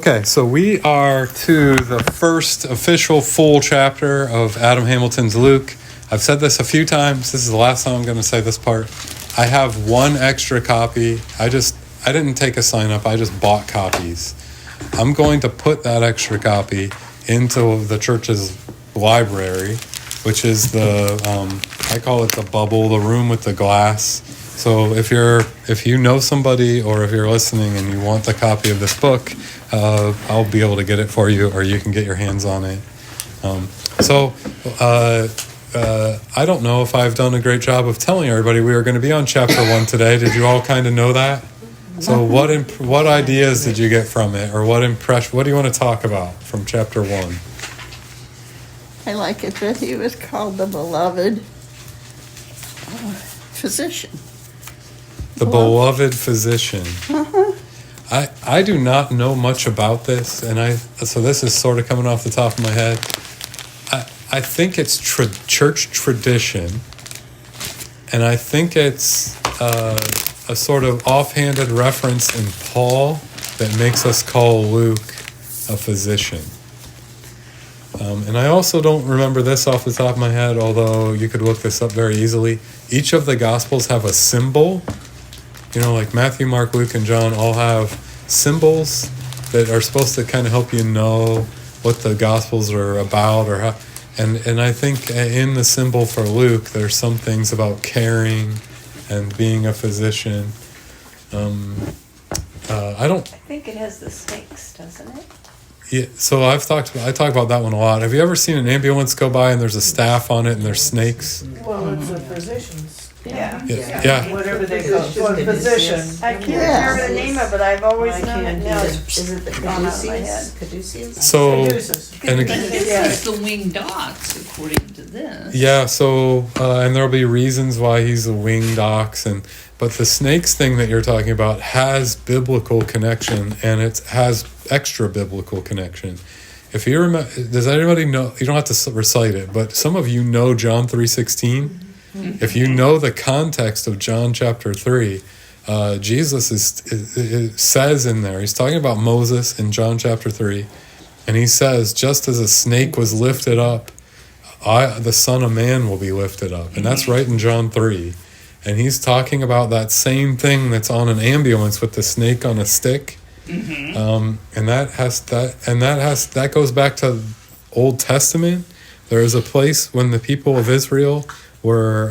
Okay, so we are to the first official full chapter of Adam Hamilton's Luke. I've said this a few times. This is the last time I'm going to say this part. I have one extra copy. I didn't take a sign up. I just bought copies. I'm going to put that extra copy into the church's library, which is I call it the bubble, the room with the glass. So if you know somebody or if you're listening and you want the copy of this book, I'll be able to get it for you, or you can get your hands on it. I don't know if I've done a great job of telling everybody we are going to be on chapter 1 today. Did you all kind of know that? So what ideas did you get from it, or what do you want to talk about from chapter 1? I like it that he was called the beloved physician. The beloved physician. Uh-huh. I do not know much about this, so this is sort of coming off the top of my head. I think it's church tradition, and I think it's a sort of offhanded reference in Paul that makes us call Luke a physician. And I also don't remember this off the top of my head, although you could look this up very easily. Each of the Gospels have a symbol. Like Matthew, Mark, Luke, and John all have symbols that are supposed to kind of help you know what the Gospels are about, or how. And I think in the symbol for Luke, there's some things about caring and being a physician. I think it has the snakes, doesn't it? Yeah, so I talk about that one a lot. Have you ever seen an ambulance go by and there's a staff on it and there's snakes? Well, it's a physician's. Yeah. Whatever they call it, physician. I can't remember the name of it. I've always known it now. Is it the gone out of my head. caduceus? So, and again, This is the winged ox, according to this. Yeah, so, and there'll be reasons why he's a winged ox, but the snakes thing that you're talking about has biblical connection, and it has extra biblical connection. If you remember, does anybody know, you don't have to recite it, but some of you know John 3:16. Mm-hmm. If you know the context of John chapter 3, Jesus says in there, he's talking about Moses in John chapter 3, and he says, just as a snake was lifted up, the Son of Man will be lifted up. And that's right in John 3. And he's talking about that same thing that's on an ambulance with the snake on a stick. Mm-hmm. And that goes back to Old Testament. There is a place when the people of Israel were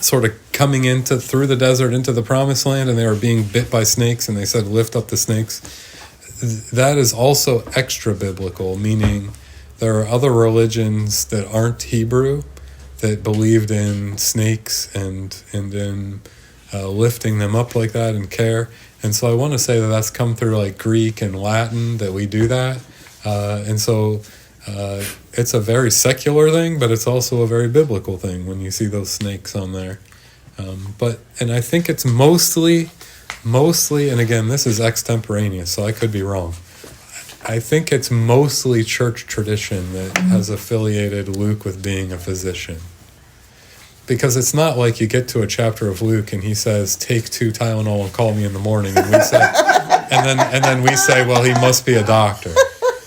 sort of coming through the desert into the promised land, and they were being bit by snakes, and they said, lift up the snakes. That is also extra biblical, meaning there are other religions that aren't Hebrew that believed in snakes and in lifting them up like that and care. And so I want to say that that's come through like Greek and Latin, that we do that. And so it's a very secular thing, but it's also a very biblical thing when you see those snakes on there. And I think it's mostly, and again, this is extemporaneous, so I could be wrong. I think it's mostly church tradition that has affiliated Luke with being a physician. Because it's not like you get to a chapter of Luke and he says, take 2 Tylenol and call me in the morning, and we say, and then we say, well, he must be a doctor,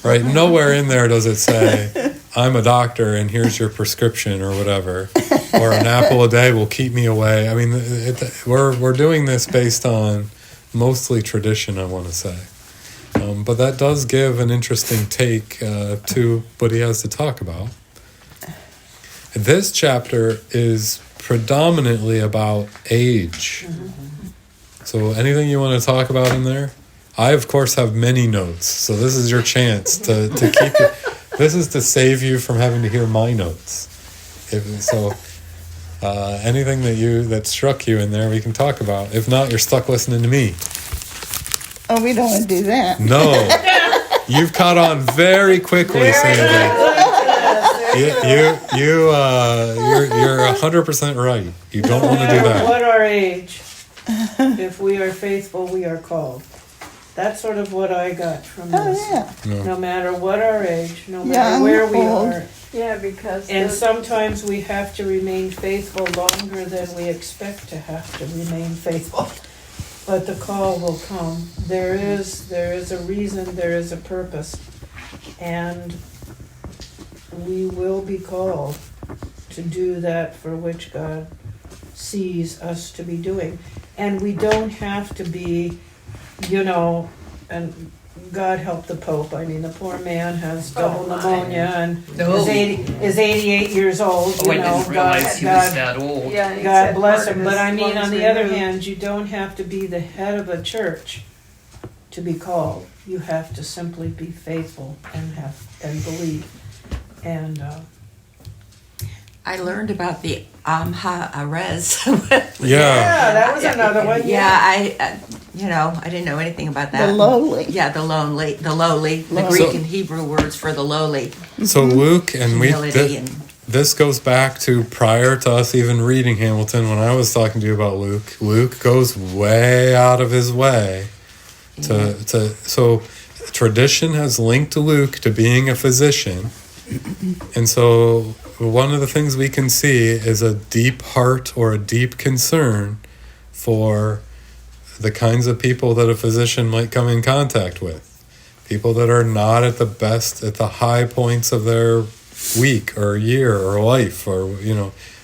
right? Nowhere in there does it say, I'm a doctor and here's your prescription or whatever, or an apple a day will keep me away. I mean, we're doing this based on mostly tradition, I want to say. But that does give an interesting take to what he has to talk about. This chapter is predominantly about age. Mm-hmm. So anything you want to talk about in there? I, of course, have many notes. So this is your chance to keep you. This is to save you from having to hear my notes. Anything that struck you in there, we can talk about. If not, you're stuck listening to me. Oh, we don't want to do that. No. You've caught on very quickly, Sandy. You're 100% right. You don't want to do that. What our age, if we are faithful, we are called. That's sort of what I got from this. Oh, yeah. No matter what our age, no matter where we are. Yeah, because... And sometimes we have to remain faithful longer than we expect to have to remain faithful. but the call will come. There is a reason, there is a purpose, and we will be called to do that for which God sees us to be doing. And we don't have to be, and God help the Pope. I mean, the poor man has double pneumonia and is 88 years old. Oh, I didn't realize he was that old. Yeah, and he God said bless part him. of But his I mean, lungs on the other removed. hand, you don't have to be the head of a church to be called. You have to simply be faithful and believe. And I learned about the Amha Arez. Yeah. that was another one. Yeah, I didn't know anything about that. The lowly. Yeah, the lowly, the Lowly. Greek and Hebrew words for the lowly. So Luke, and Humility and this goes back to prior to us even reading Hamilton. When I was talking to you about Luke goes way out of his way so tradition has linked Luke to being a physician. And so one of the things we can see is a deep heart or a deep concern for the kinds of people that a physician might come in contact with. People that are not at the high points of their week or year or life,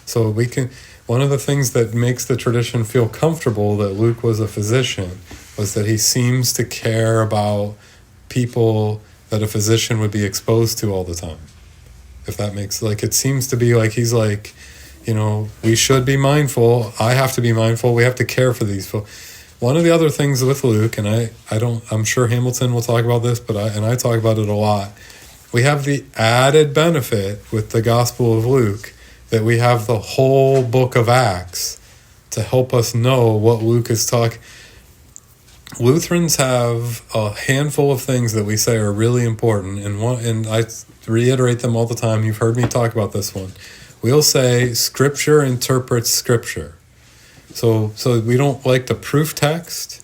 so we can, one of the things that makes the tradition feel comfortable that Luke was a physician was that he seems to care about people that a physician would be exposed to all the time. If that makes, it seems to be like he's like, we should be mindful. I have to be mindful. We have to care for these people. One of the other things with Luke, and I'm sure Hamilton will talk about this, but I talk about it a lot. We have the added benefit with the Gospel of Luke that we have the whole book of Acts to help us know what Luke is talking. Lutherans have a handful of things that we say are really important, and I reiterate them all the time. You've heard me talk about this one. We'll say Scripture interprets Scripture. So we don't like the proof text,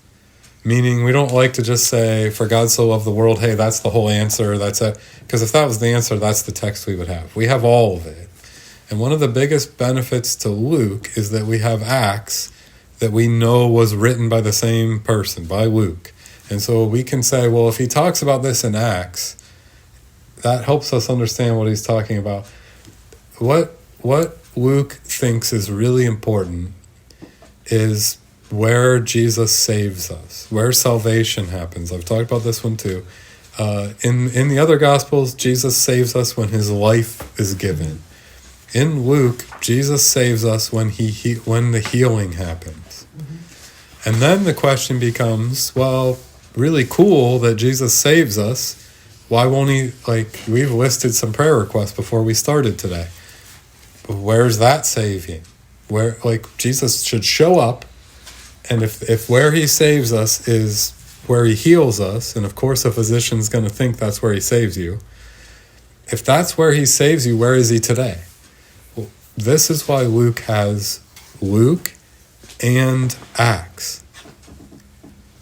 meaning we don't like to just say, for God so loved the world, hey, that's the whole answer, that's it. Because if that was the answer, that's the text we would have. We have all of it. And one of the biggest benefits to Luke is that we have Acts that we know was written by the same person, by Luke. And so we can say, well, if he talks about this in Acts, that helps us understand what he's talking about. What Luke thinks is really important is where Jesus saves us, where salvation happens. I've talked about this one too. In the other Gospels, Jesus saves us when his life is given. In Luke, Jesus saves us when the healing happens. And then the question becomes, well, really cool that Jesus saves us. Why won't he, we've listed some prayer requests before we started today. Where's that saving? Where, Jesus should show up, and if where he saves us is where he heals us, and of course a physician's going to think that's where he saves you. If that's where he saves you, where is he today? Well, this is why Luke has Luke and Acts.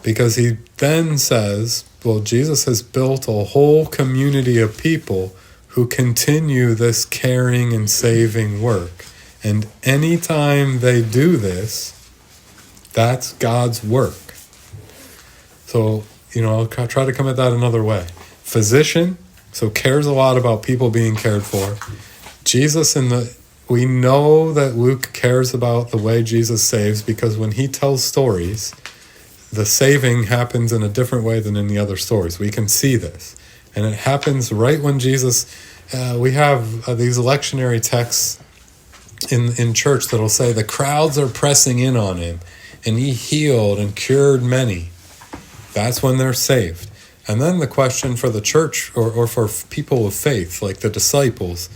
Because he then says, well, Jesus has built a whole community of people who continue this caring and saving work. And anytime they do this, that's God's work. So, I'll try to come at that another way. Physician, so cares a lot about people being cared for. Jesus we know that Luke cares about the way Jesus saves because when he tells stories, the saving happens in a different way than in the other stories. We can see this. And it happens right when Jesus, we have these lectionary texts in church that'll say the crowds are pressing in on him and he healed and cured many. That's when they're saved. And then the question for the church or for people of faith, like the disciples,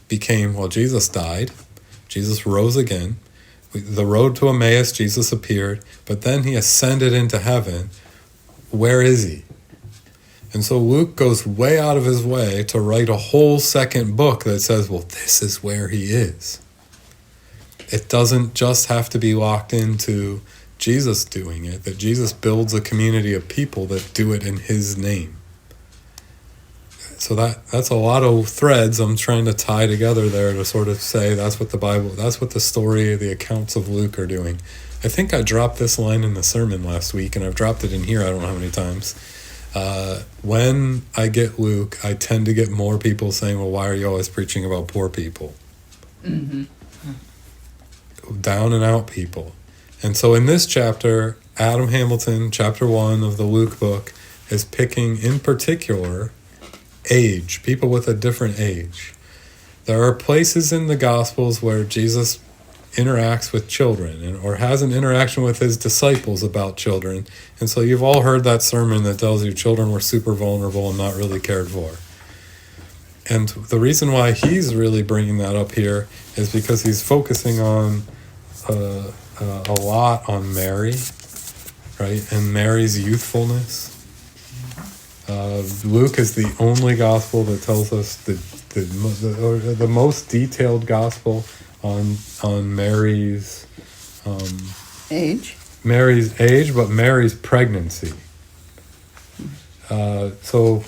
became, well, Jesus died, Jesus rose again, the road to Emmaus, Jesus appeared, but then he ascended into heaven. Where is he? And so Luke goes way out of his way to write a whole second book that says, well, this is where he is. It doesn't just have to be locked into Jesus doing it, that Jesus builds a community of people that do it in his name. So that's a lot of threads I'm trying to tie together there to sort of say that's what the Bible, that's what the story, the accounts of Luke are doing. I think I dropped this line in the sermon last week, and I've dropped it in here, I don't know how many times. When I get Luke, I tend to get more people saying, well, why are you always preaching about poor people? Mm-hmm. Down and out people. And so in this chapter, Adam Hamilton, chapter 1 of the Luke book, is picking in particular age, people with a different age. There are places in the Gospels where Jesus interacts with children or has an interaction with his disciples about children. And so you've all heard that sermon that tells you children were super vulnerable and not really cared for. And the reason why he's really bringing that up here is because he's focusing on a lot on Mary, right? And Mary's youthfulness. Luke is the only gospel that tells us the most detailed gospel on Mary's Age. Mary's age, but Mary's pregnancy. So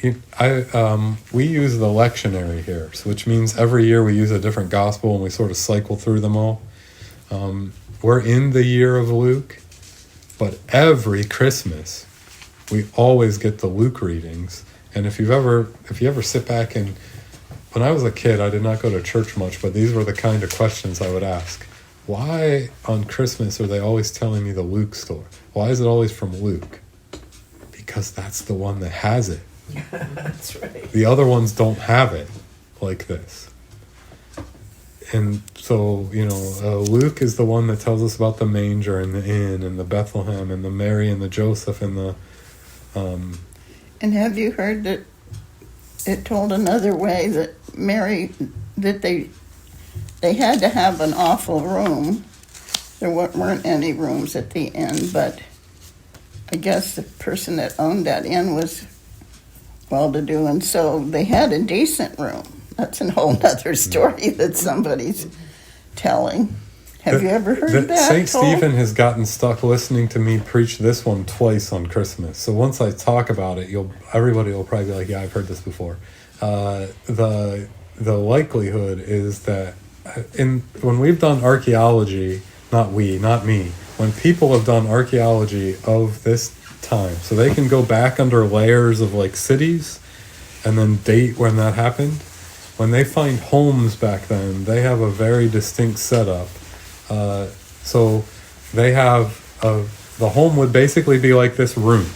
we use the lectionary here, which means every year we use a different gospel and we sort of cycle through them all. We're in the year of Luke, but every Christmas we always get the Luke readings. And if you ever sit back and, when I was a kid, I did not go to church much, but these were the kind of questions I would ask. Why on Christmas are they always telling me the Luke story? Why is it always from Luke? Because that's the one that has it. That's right. The other ones don't have it like this. And so, Luke is the one that tells us about the manger and the inn and the Bethlehem and the Mary and the Joseph and the... And have you heard that it told another way that Mary, that they had to have an awful room. There weren't any rooms at the inn, but I guess the person that owned that inn was well-to-do, and so they had a decent room. That's a whole other story that somebody's telling. Have you ever heard that? St. Stephen has gotten stuck listening to me preach this one twice on Christmas. So once I talk about it, everybody will probably be like, yeah, I've heard this before. The likelihood is that when we've done archaeology, not me, when people have done archaeology of this time, so they can go back under layers of like cities and then date when that happened. When they find homes back then, they have a very distinct setup. So they have the home would basically be like this room,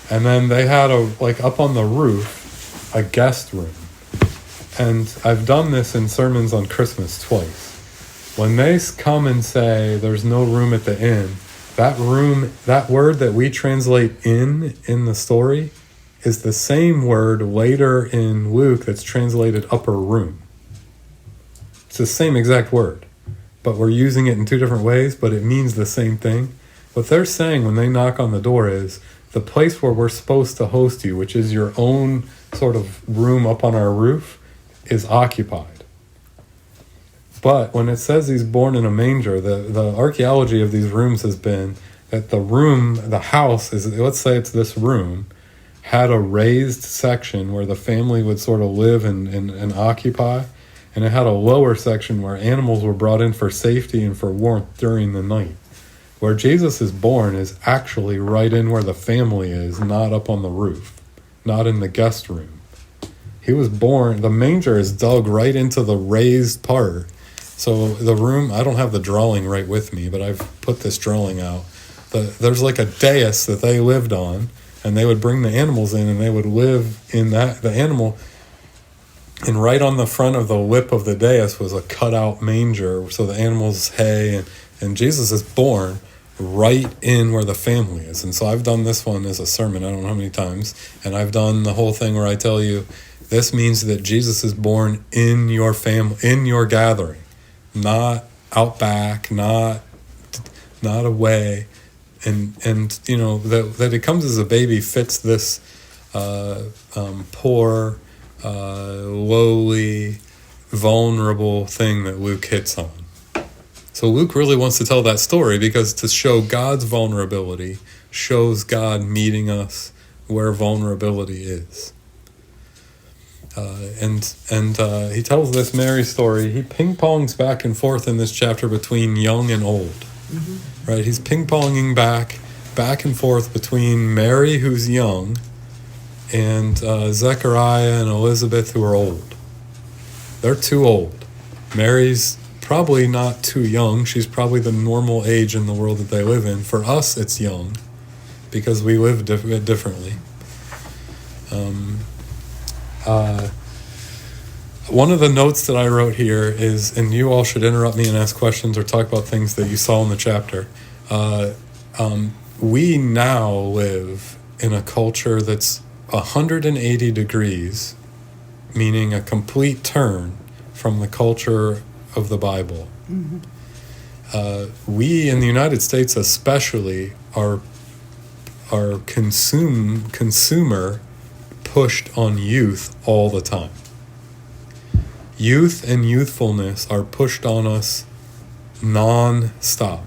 and then they had up on the roof a guest room. And I've done this in sermons on Christmas twice. When they come and say there's no room at the inn, that word that we translate in the story is the same word later in Luke that's translated upper room. It's the same exact word, but we're using it in two different ways, but it means the same thing. What they're saying when they knock on the door is, the place where we're supposed to host you, which is your own sort of room up on our roof, is occupied. But when it says he's born in a manger, the archaeology of these rooms has been that the house is, let's say it's this room, had a raised section where the family would sort of live and occupy, and it had a lower section where animals were brought in for safety and for warmth during the night. Where Jesus is born is actually right in where the family is, not up on the roof, not in the guest room. He was born, the manger is dug right into the raised part. So the room, I don't have the drawing right with me, but I've put this drawing out. There's like a dais that they lived on, and they would bring the animals in and they would live in the animal. And right on the front of the lip of the dais was a cutout manger, so the animals hay, and Jesus is born right in where the family is. And so I've done this one as a sermon, I don't know how many times, and I've done the whole thing where I tell you, this means that Jesus is born in your family, in your gathering, not out back, not away. And that it comes as a baby fits this poor, lowly, vulnerable thing that Luke hits on. So Luke really wants to tell that story because to show God's vulnerability shows God meeting us where vulnerability is. And he tells this Mary story. He ping-pongs back and forth in this chapter between young and old. Right? He's ping-ponging back and forth between Mary, who's young, and Zechariah and Elizabeth, who are old. They're too old. Mary's probably not too young. She's probably the normal age in the world that they live in. For us, it's young, because we live differently. One of the notes that I wrote here is, and you all should interrupt me and ask questions or talk about things that you saw in the chapter. We now live in a culture that's 180 degrees, meaning a complete turn from the culture of the Bible. We in the United States especially are consumer pushed on youth all the time. Youth and youthfulness are pushed on us non-stop.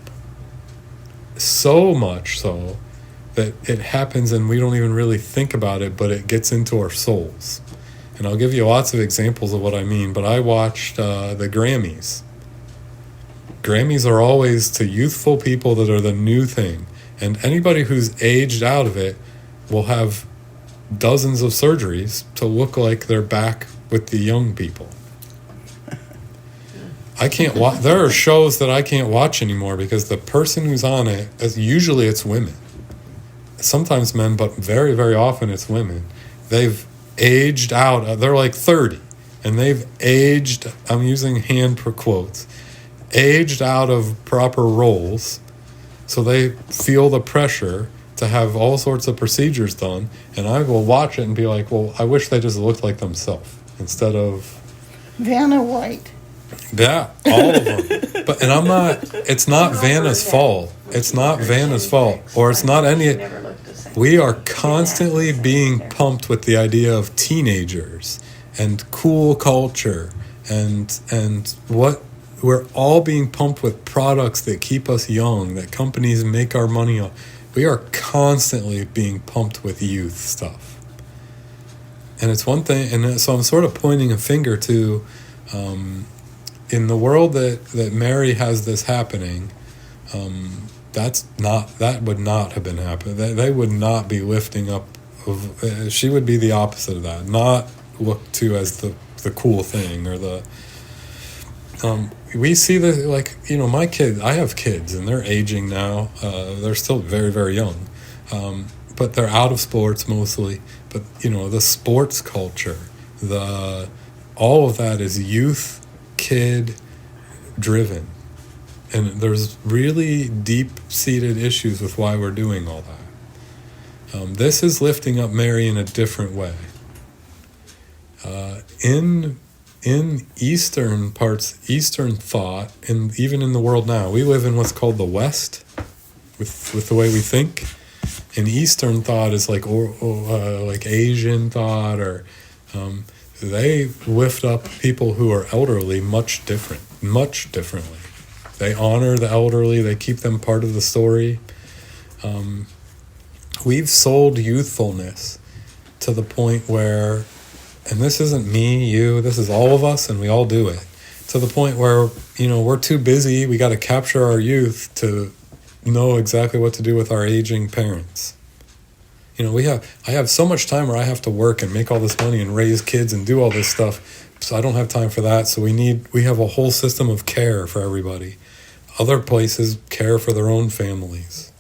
So much so that it happens and we don't even really think about it, but it gets into our souls. And I'll give you lots of examples of what I mean, but I watched the Grammys. Grammys are always to youthful people that are the new thing. And anybody who's aged out of it will have dozens of surgeries to look like they're back with the young people. I can't watch. There are shows that I can't watch anymore because the person who's on it, usually it's women. Sometimes men, but very, very often it's women. They've aged out. They're like 30, and they've aged, I'm using hand per quotes, aged out of proper roles, so they feel the pressure to have all sorts of procedures done, and I will watch it and be like, well, I wish they just looked like themselves instead of Vanna White. Yeah, all of them. But I'm not. It's not Vanna's fault. It's not Vanna's fault, or it's not any. We are constantly being pumped with the idea of teenagers and cool culture, and what we're all being pumped with products that keep us young, that companies make our money on. We are constantly being pumped with youth stuff, and it's one thing. And so I'm sort of pointing a finger to. In the world that Mary has this happening, that would not have been happening. They would not be lifting up. She would be the opposite of that. Not looked to as the cool thing or the. We see the my kids. I have kids and they're aging now. They're still very, very young, but they're out of sports mostly. But the sports culture, all of that is youth. Kid driven, and there's really deep-seated issues with why we're doing all that. This is lifting up Mary in a different way. In Eastern thought, and even in the world now, we live in what's called the West, with the way we think. And Eastern thought is like Asian thought, or they lift up people who are elderly much differently. They honor the elderly. They keep them part of the story. We've sold youthfulness to the point where, and this isn't me, you, this is all of us, and we all do it, to the point where, we're too busy. We got to capture our youth to know exactly what to do with our aging parents. I have so much time where I have to work and make all this money and raise kids and do all this stuff, so I don't have time for that. So we have a whole system of care for everybody. Other places care for their own families.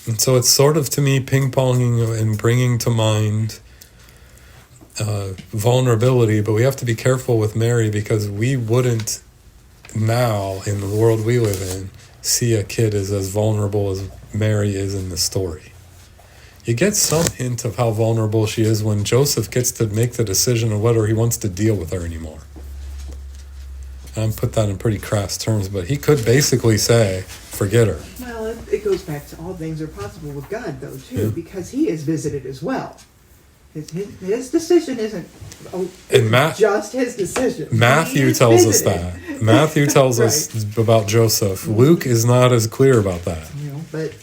And so it's sort of, to me, ping-ponging and bringing to mind vulnerability, but we have to be careful with Mary because we wouldn't now, in the world we live in, see a kid as vulnerable as Mary is in the story. You get some hint of how vulnerable she is when Joseph gets to make the decision of whether he wants to deal with her anymore. I put that in pretty crass terms, but he could basically say, forget her. Well, it goes back to all things are possible with God, though, too, because he is visited as well. His decision isn't just his decision. Matthew tells us that. Matthew tells us about Joseph. Luke is not as clear about that. But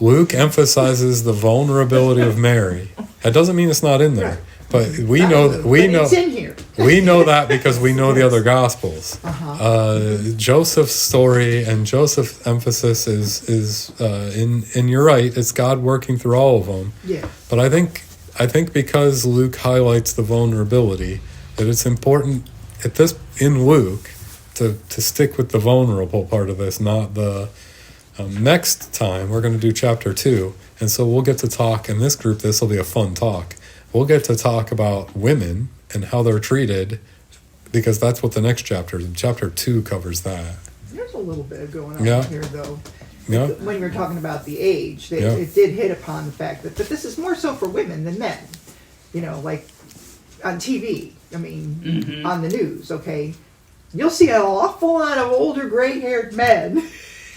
Luke emphasizes the vulnerability of Mary. That doesn't mean it's not in there. But we know It's in here. we know that because we know the other gospels. Joseph's story and Joseph's emphasis is in you're right, it's God working through all of them. Yeah. But I think because Luke highlights the vulnerability, that it's important in Luke to stick with the vulnerable part of this, not the next time we're going to do chapter 2, and so we'll get to talk in this group. This will be a fun talk. We'll get to talk about women and how they're treated, because that's what the next chapter 2 covers that. There's a little bit going on here, though. Yeah. When you're talking about the age, Yeah. it did hit upon the fact that, but this is more so for women than men. You know, like on TV, I mean, on the news, okay? You'll see an awful lot of older gray-haired men.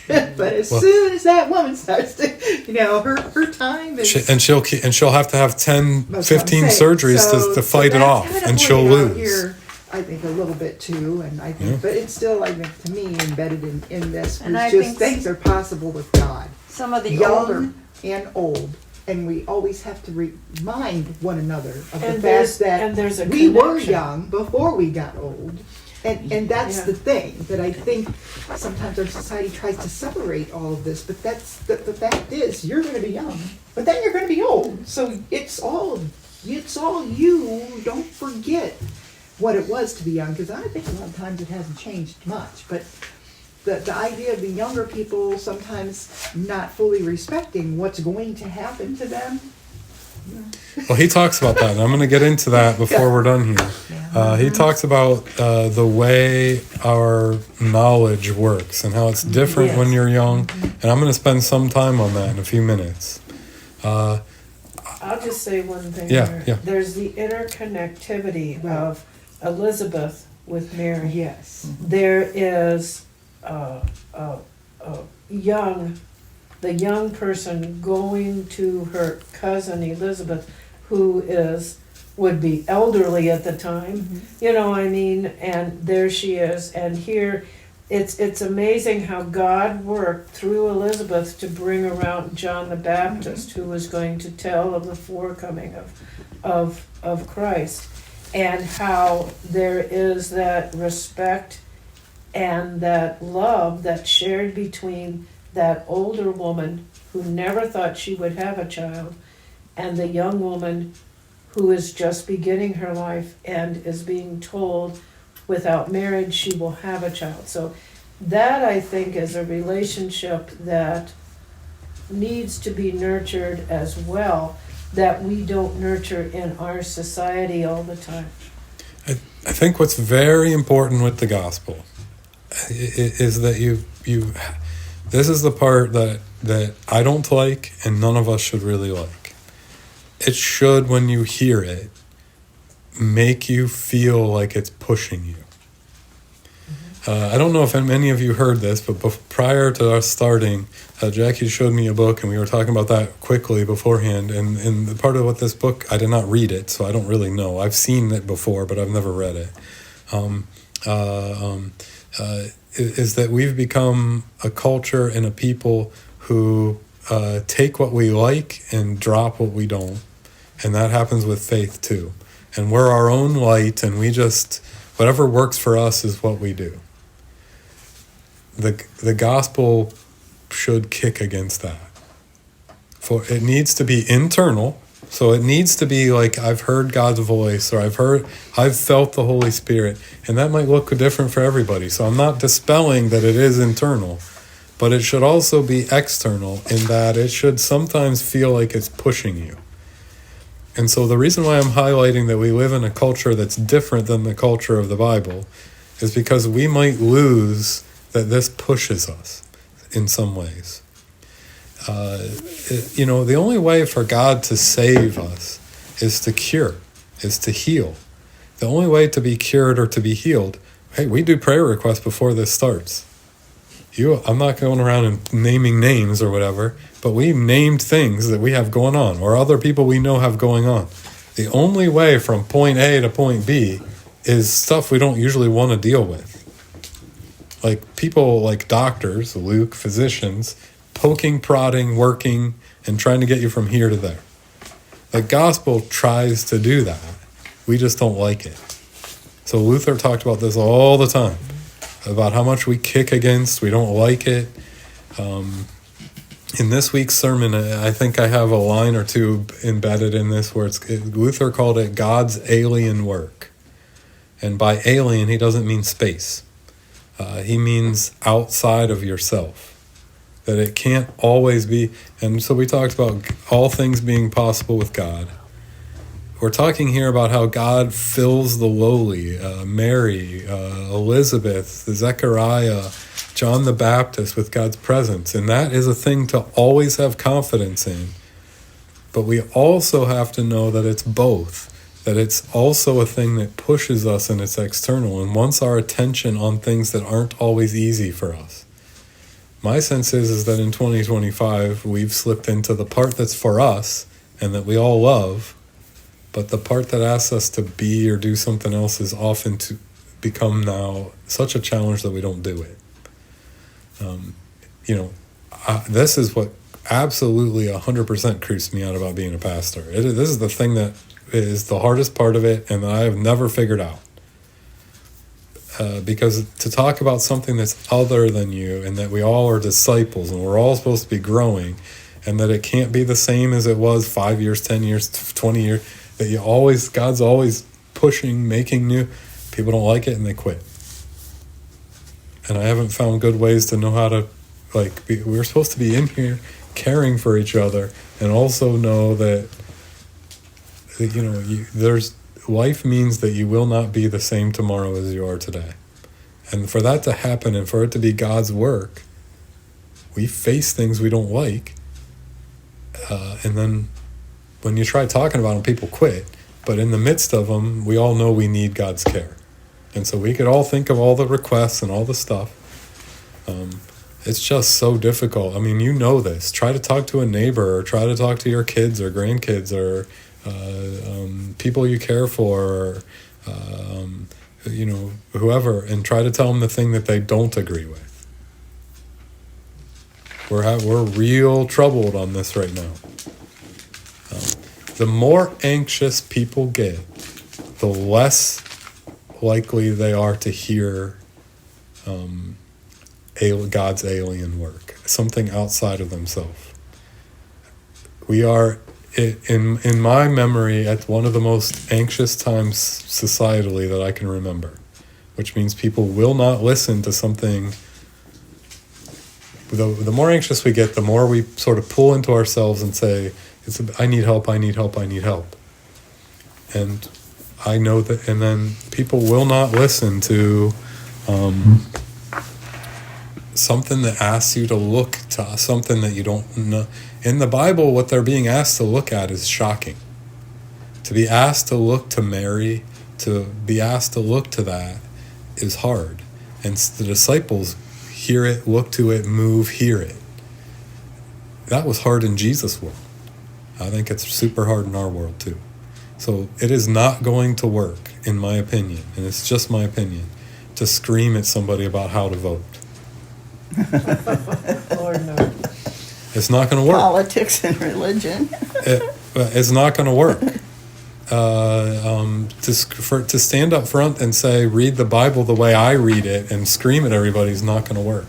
But as soon as that woman starts to, her time is... She'll have to have 10, That's 15 what I'm saying. surgeries to fight it that's off, kinda and she'll pointed out lose. Here, I think a little bit too, and I think, but it's still, I think, to me, embedded in this, And I was just think things are possible with God. Some of the Young older, and old, and we always have to remind one another of And the there's- fact and there's a that we were connection. young before we got old. And that's Yeah. the thing that I think sometimes our society tries to separate all of this, but that's the fact is you're going to be young, but then you're going to be old. So it's all you. Don't forget what it was to be young, because I think a lot of times it hasn't changed much. But the idea of the younger people sometimes not fully respecting what's going to happen to them. Well, he talks about that, and I'm going to get into that before we're done here. He talks about the way our knowledge works and how it's different when you're young, and I'm going to spend some time on that in a few minutes. I'll just say one thing. Yeah, there. yeah. There's the interconnectivity of Elizabeth with Mary. Yes. There is the young person going to her cousin Elizabeth, who would be elderly at the time, and there she is. And here, it's amazing how God worked through Elizabeth to bring around John the Baptist, who was going to tell of the forecoming of Christ, and how there is that respect and that love that's shared between that older woman who never thought she would have a child and the young woman who is just beginning her life and is being told without marriage she will have a child. So that, I think, is a relationship that needs to be nurtured as well, that we don't nurture in our society all the time. I think what's very important with the gospel is that you this is the part that I don't like and none of us should really like. It should, when you hear it, make you feel like it's pushing you. I don't know if many of you heard this, but prior to us starting, Jackie showed me a book, and we were talking about that quickly beforehand. And the part of what this book, I did not read it, so I don't really know. I've seen it before, but I've never read it. Is that we've become a culture and a people who take what we like and drop what we don't. And that happens with faith too. And we're our own light, and we just, whatever works for us is what we do. The gospel should kick against that. For it needs to be internal. So it needs to be like, I've heard God's voice, or I've felt the Holy Spirit, and that might look different for everybody. So I'm not dispelling that it is internal, but it should also be external in that it should sometimes feel like it's pushing you. And so the reason why I'm highlighting that we live in a culture that's different than the culture of the Bible is because we might lose that this pushes us in some ways. The only way for God to save us is to cure, is to heal. The only way to be cured or to be healed, hey, we do prayer requests before this starts. I'm not going around and naming names or whatever, but we named things that we have going on, or other people we know have going on. The only way from point A to point B is stuff we don't usually want to deal with. Like people like doctors, Luke, physicians, poking, prodding, working, and trying to get you from here to there. The gospel tries to do that. We just don't like it. So Luther talked about this all the time, about how much we kick against, we don't like it. In this week's sermon, I think I have a line or two embedded in this where Luther called it God's alien work. And by alien, he doesn't mean space. He means outside of yourself. That it can't always be. And so we talked about all things being possible with God. We're talking here about how God fills the lowly, Mary, Elizabeth, Zechariah, John the Baptist with God's presence. And that is a thing to always have confidence in. But we also have to know that it's both. That it's also a thing that pushes us and it's external and wants our attention on things that aren't always easy for us. My sense is that in 2025, we've slipped into the part that's for us and that we all love, but the part that asks us to be or do something else is often to become now such a challenge that we don't do it. This is what absolutely 100% creeps me out about being a pastor. This is the thing that is the hardest part of it and that I have never figured out. Because to talk about something that's other than you and that we all are disciples and we're all supposed to be growing and that it can't be the same as it was 5 years, 10 years, 20 years, that God's always pushing, making new. People don't like it and they quit. And I haven't found good ways to know how to, we're supposed to be in here caring for each other and also know that, life means that you will not be the same tomorrow as you are today. And for that to happen and for it to be God's work, we face things we don't like. And then when you try talking about them, people quit. But in the midst of them, we all know we need God's care. And so we could all think of all the requests and all the stuff. It's just so difficult. I mean, you know this. Try to talk to a neighbor or try to talk to your kids or grandkids or people you care for, or, whoever, and try to tell them the thing that they don't agree with. We're real troubled on this right now. The more anxious people get, the less likely they are to hear God's alien work, something outside of themselves. We are, in my memory, at one of the most anxious times societally that I can remember, which means people will not listen to something. The more anxious we get, the more we sort of pull into ourselves and say, I need help, I need help, I need help. And I know that, and then people will not listen to something that asks you to look to something that you don't know. In the Bible, what they're being asked to look at is shocking. To be asked to look to Mary, to be asked to look to that is hard. And the disciples hear it, look to it, move, hear it. That was hard in Jesus' world. I think it's super hard in our world too. So it is not going to work, in my opinion, and it's just my opinion, to scream at somebody about how to vote. Lord no. It's not going to work. Politics and religion. It's not going to work. To stand up front and say, read the Bible the way I read it and scream at everybody is not going to work.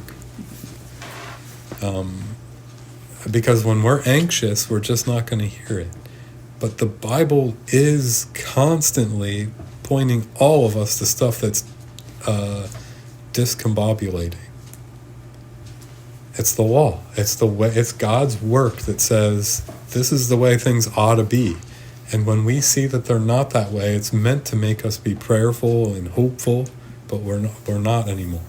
Because when we're anxious, we're just not going to hear it. But the Bible is constantly pointing all of us to stuff that's discombobulating. It's the law. It's the way. It's God's work that says this is the way things ought to be. And when we see that they're not that way, it's meant to make us be prayerful and hopeful, but we're not anymore.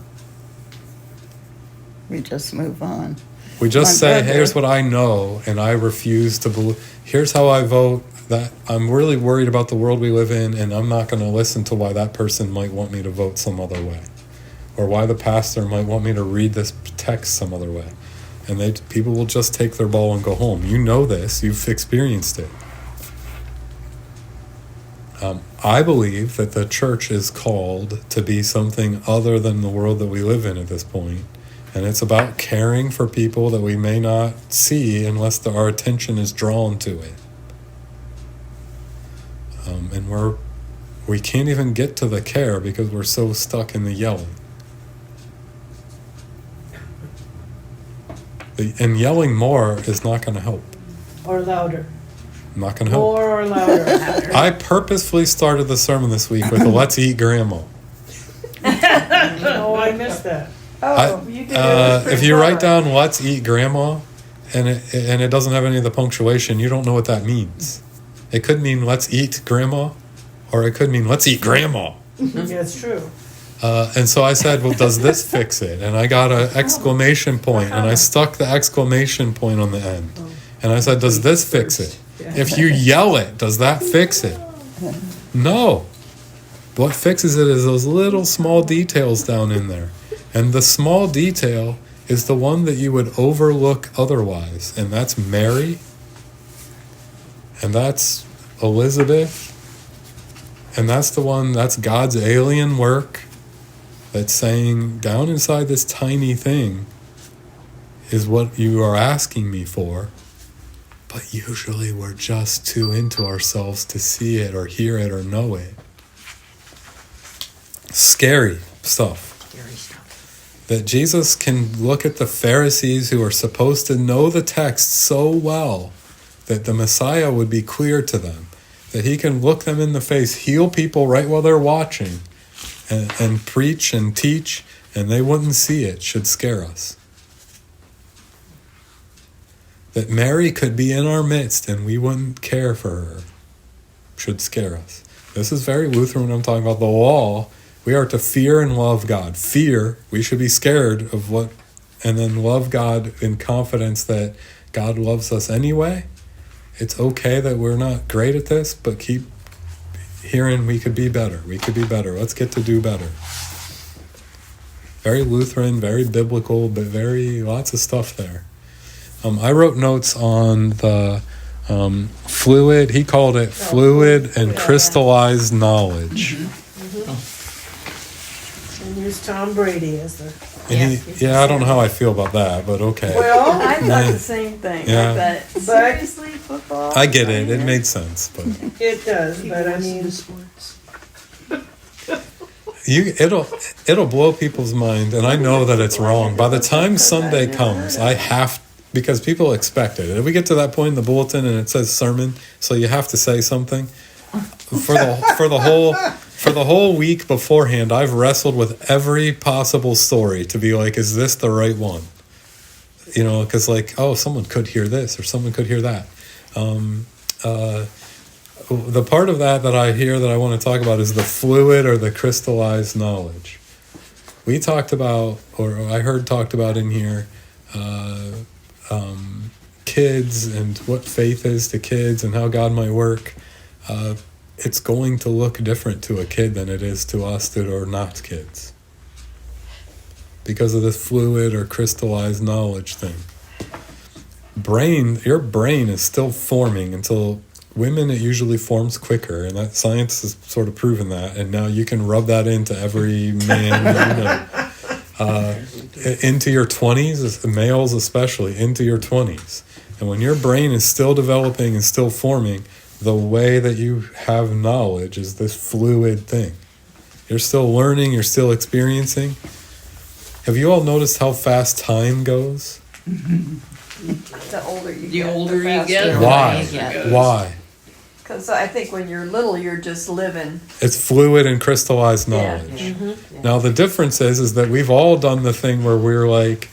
We just move on. We just My say, brother- here's what I know, and I refuse to believe. Here's how I vote. That I'm really worried about the world we live in, and I'm not going to listen to why that person might want me to vote some other way, or why the pastor might want me to read this text some other way. And people will just take their ball and go home. You know this. You've experienced it. I believe that the church is called to be something other than the world that we live in at this point. And it's about caring for people that we may not see unless our attention is drawn to it. And we can't even get to the care because we're so stuck in the yelling. And yelling more is not going to help. Or louder. Not going to help. More or louder. I purposefully started the sermon this week with "Let's eat Grandma." Oh, I missed that. Oh, you did it. It was pretty If you write clever. down "Let's eat Grandma" and it doesn't have any of the punctuation, you don't know what that means. It could mean "Let's eat Grandma," or it could mean "Let's eat Grandma." Yeah, it's true. And so I said, well, does this fix it? And I got an exclamation point, and I stuck the exclamation point on the end. And I said, does this fix it? If you yell it, does that fix it? No. What fixes it is those little small details down in there. And the small detail is the one that you would overlook otherwise. And that's Mary. And that's Elizabeth. And that's God's alien work. That's saying, down inside this tiny thing is what you are asking me for. But usually we're just too into ourselves to see it or hear it or know it. Scary stuff. Scary stuff. That Jesus can look at the Pharisees who are supposed to know the text so well that the Messiah would be clear to them. That he can look them in the face, heal people right while they're watching, and preach and teach, and they wouldn't see it, should scare us. That Mary could be in our midst and we wouldn't care for her, should scare us. This is very Lutheran when I'm talking about the law. We are to fear and love God. Fear, we should be scared of what, and then love God in confidence that God loves us anyway. It's okay that we're not great at this, but keep hearing we could be better. We could be better. Let's get to do better. Very Lutheran, very biblical, but lots of stuff there. I wrote notes on the fluid. He called it fluid and crystallized knowledge. And use Tom Brady as the... And I don't know how I feel about that, but okay. Well, I thought the same thing. Yeah. I thought, seriously, football? I get it. It made sense, but it does, but I mean... it'll blow people's mind, and I know that it's wrong. By the time Sunday comes, because people expect it. If we get to that point in the bulletin and it says sermon, so you have to say something. For the whole week beforehand, I've wrestled with every possible story to be like, is this the right one? You know, because someone could hear this or someone could hear that. The part of that I hear that I want to talk about is the fluid or the crystallized knowledge. We talked about, or I heard talked about in here, kids and what faith is to kids and how God might work. It's going to look different to a kid than it is to us that are not kids. Because of this fluid or crystallized knowledge thing. Your brain is still forming until women, it usually forms quicker, and that science has sort of proven that, and now you can rub that into every man you know. Into your 20s, males especially, into your 20s. And when your brain is still developing and still forming, the way that you have knowledge is this fluid thing. You're still learning, you're still experiencing. Have you all noticed how fast time goes? The older you get. older you faster get, it Why? goes. Why? Because I think when you're little, you're just living. It's fluid and crystallized Yeah. knowledge. Now the difference is that we've all done the thing where we're like,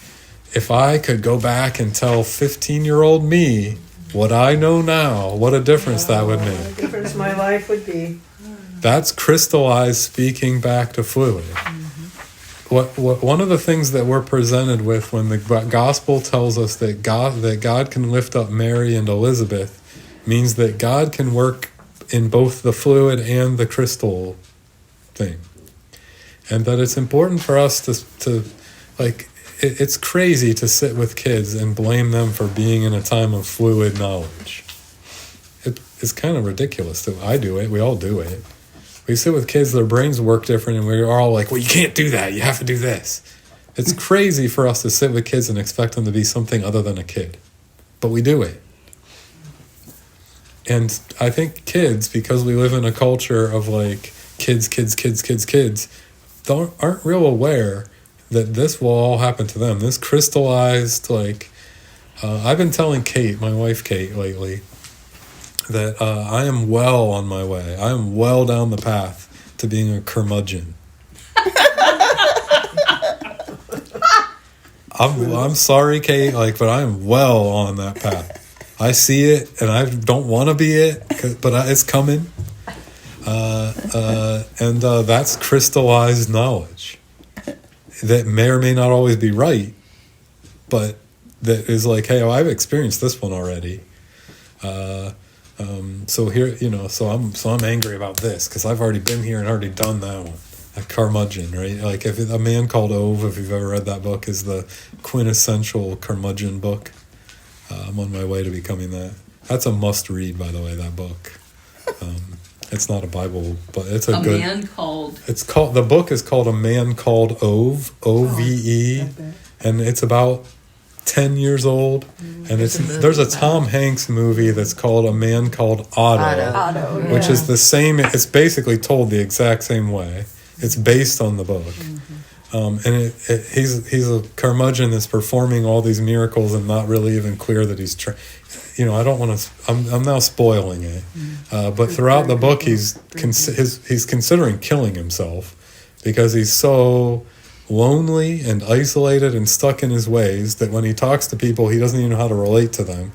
if I could go back and tell 15-year-old me what I know now, what a difference that would What a make. difference my life would be. That's crystallized speaking back to fluid. What one of the things that we're presented with when the gospel tells us that God can lift up Mary and Elizabeth means that God can work in both the fluid and the crystal thing. And that it's important for us to it's crazy to sit with kids and blame them for being in a time of fluid knowledge. It's kind of ridiculous that I do it. We all do it. We sit with kids, their brains work different, and we're all like, well, you can't do that. You have to do this. It's crazy for us to sit with kids and expect them to be something other than a kid. But we do it. And I think kids, because we live in a culture of kids aren't real aware that this will all happen to them. This crystallized, like, I've been telling Kate, my wife Kate, lately, that I am well on my way. I am well down the path to being a curmudgeon. I'm sorry, Kate, like, but I am well on that path. I see it, and I don't want to be it, but it's coming. And that's crystallized knowledge that may or may not always be right, but that is like, hey, I've experienced this one already. So here, so I'm angry about this because I've already been here and already done that one. A curmudgeon, right? Like if A Man Called Ove, if you've ever read that book, is the quintessential curmudgeon book. I'm on my way to becoming that. That's a must read, by the way, that book. It's not a Bible, but it's a good. Man called. The book is called A Man Called Ove, O-V-E, and it's about 10 years old. And there's a Tom Hanks movie that's called A Man Called Otto, which is the same. It's basically told the exact same way. It's based on the book. And he's a curmudgeon that's performing all these miracles and not really even clear that he's I don't want to. I'm now spoiling it, but throughout the book, he's considering killing himself because he's so lonely and isolated and stuck in his ways that when he talks to people, he doesn't even know how to relate to them.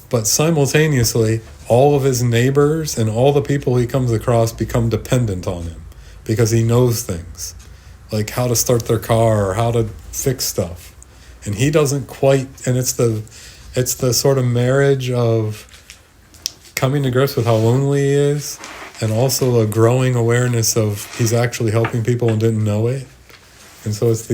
But simultaneously, all of his neighbors and all the people he comes across become dependent on him because he knows things, like how to start their car or how to fix stuff. And he doesn't quite, and it's the sort of marriage of coming to grips with how lonely he is and also a growing awareness of he's actually helping people and didn't know it. And so it's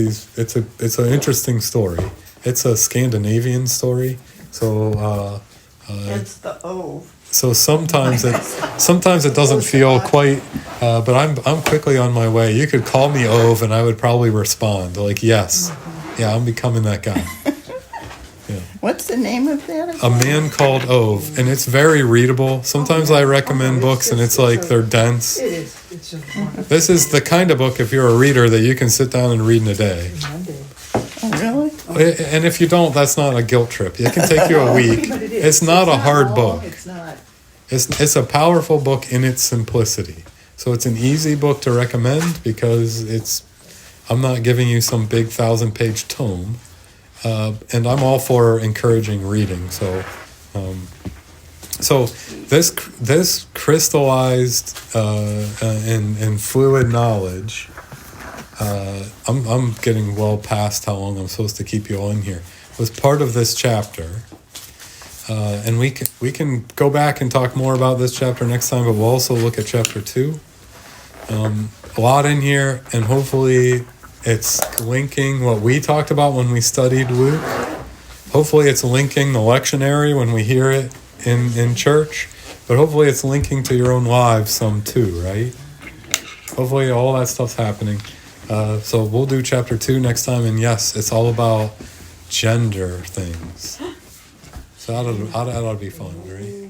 an interesting story. It's a Scandinavian story. So It's the O. so sometimes it doesn't feel quite but I'm quickly on my way. You could call me Ove and I would probably respond like, yes. Yeah, I'm becoming that guy. What's the name of that? A Man Called Ove, and it's very readable. Sometimes I recommend books and it's like they're dense. It is. It's just wonderful. This is the kind of book, if you're a reader, that you can sit down and read in a day. Monday. Oh, really? And if you don't, that's not a guilt trip. It can take you a week. But it is. It's not a hard long, book. It's not. It's a powerful book in its simplicity. So it's an easy book to recommend because I'm not giving you some big 1,000-page tome. And I'm all for encouraging reading. So this crystallized and fluid knowledge. I'm getting well past how long I'm supposed to keep you on here. Was part of this chapter, and we can go back and talk more about this chapter next time. But we'll also look at chapter 2. A lot in here, and hopefully. It's linking what we talked about when we studied Luke. Hopefully it's linking the lectionary when we hear it in church. But hopefully it's linking to your own lives some too, right? Hopefully all that stuff's happening. So we'll do chapter 2 next time. And yes, it's all about gender things. So that ought to be fun, right?